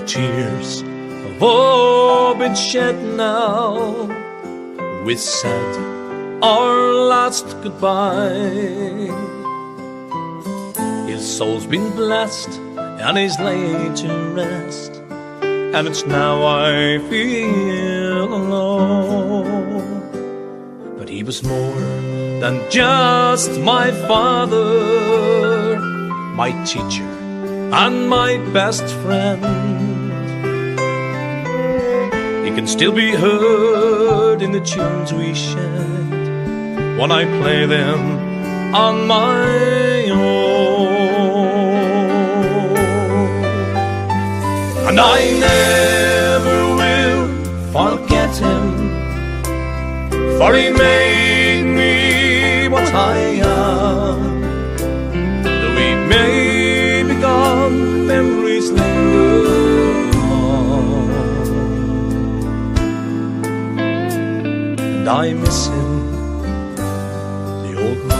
tears have all been shed now. We said our last goodbye. His soul's been blessed and he's laid to rest, and it's now I feel alone. But he was more than just my father, my teacher and my best friend. He can still be heard in the tunes we shared when I play them on my own. And I never will forget him, for he made me what I am. Though he may be gone, memories linger on, and I miss him, the old man.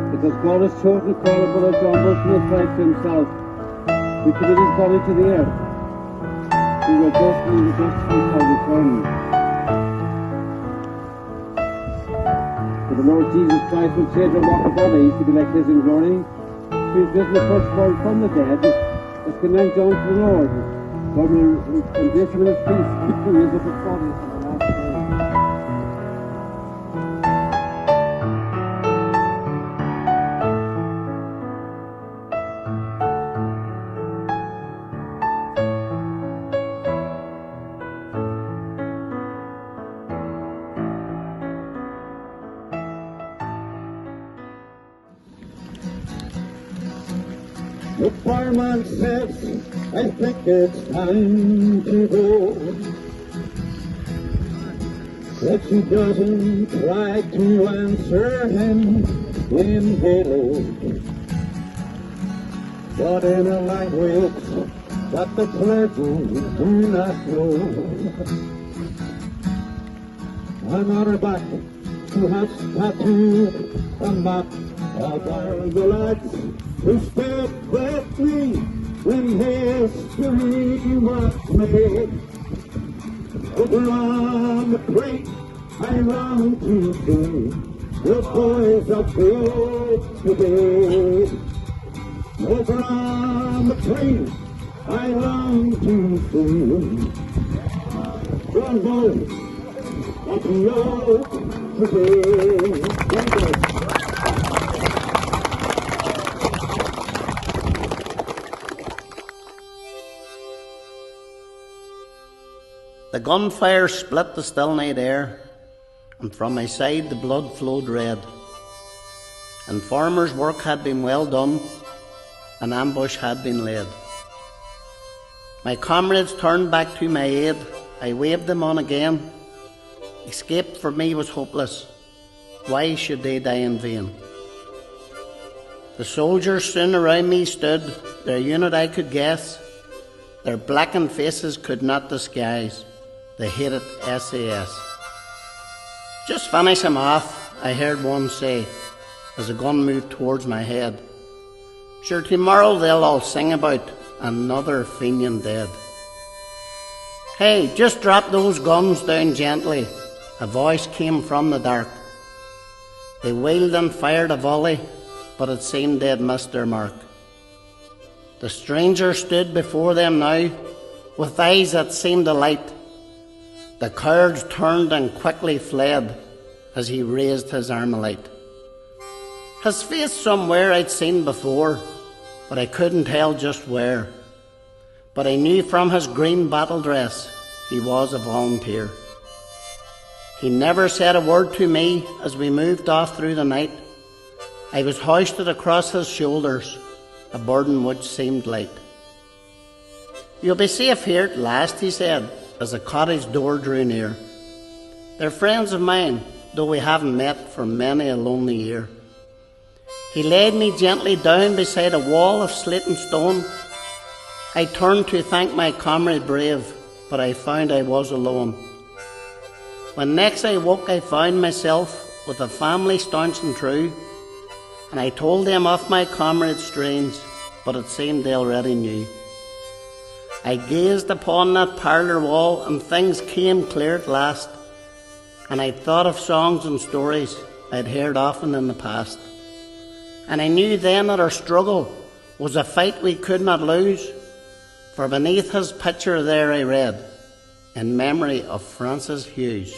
Because God has chosen to call upon us to humble Christ himself, we commit his body to the earth. We will justly shall return. For the Lord Jesus Christ will change our mortal bodies to be like his in glory. He is risen the first born from the dead, is commended on to the Lord. God will embrace him in his peace, and raise up his body on the last day. The fireman says, I think it's time to go. But she doesn't try to answer him in hello, but in a language that the clergy do not know. I'm on her back, who has tattooed a map of all the lads who stood with me when history was made. Over on the plate, I long to see the boys of old today. Over on the plate, I long to see the boys of the old today. The gunfire split the still night air, and from my side the blood flowed red. Informers' work had been well done, an ambush had been laid. My comrades turned back to my aid, I waved them on again. Escape for me was hopeless, why should they die in vain? The soldiers soon around me stood, their unit I could guess. their blackened faces could not disguise the hated SAS. "Just finish him off," I heard one say, as a gun moved towards my head. "Sure, tomorrow they'll all sing about another Fenian dead." "Hey, just drop those guns down gently," a voice came from the dark. They wheeled and fired a volley, but it seemed they'd missed their mark. The stranger stood before them now, with eyes that seemed alight. The cowards turned and quickly fled as he raised his armalite. His face somewhere I'd seen before, but I couldn't tell just where. But I knew from his green battle dress he was a volunteer. He never said a word to me as we moved off through the night. I was hoisted across his shoulders, a burden which seemed light. "You'll be safe here at last," he said, as the cottage door drew near. "They're friends of mine, though we haven't met for many a lonely year." He laid me gently down beside a wall of slate and stone. I turned to thank my comrade brave, but I found I was alone. When next I woke, I found myself with a family staunch and true, and I told them of my comrade's strains, but it seemed they already knew. I gazed upon that parlour wall, and things came clear at last, and I thought of songs and stories I'd heard often in the past. And I knew then that our struggle was a fight we could not lose, for beneath his picture there I read, "In memory of Francis Hughes."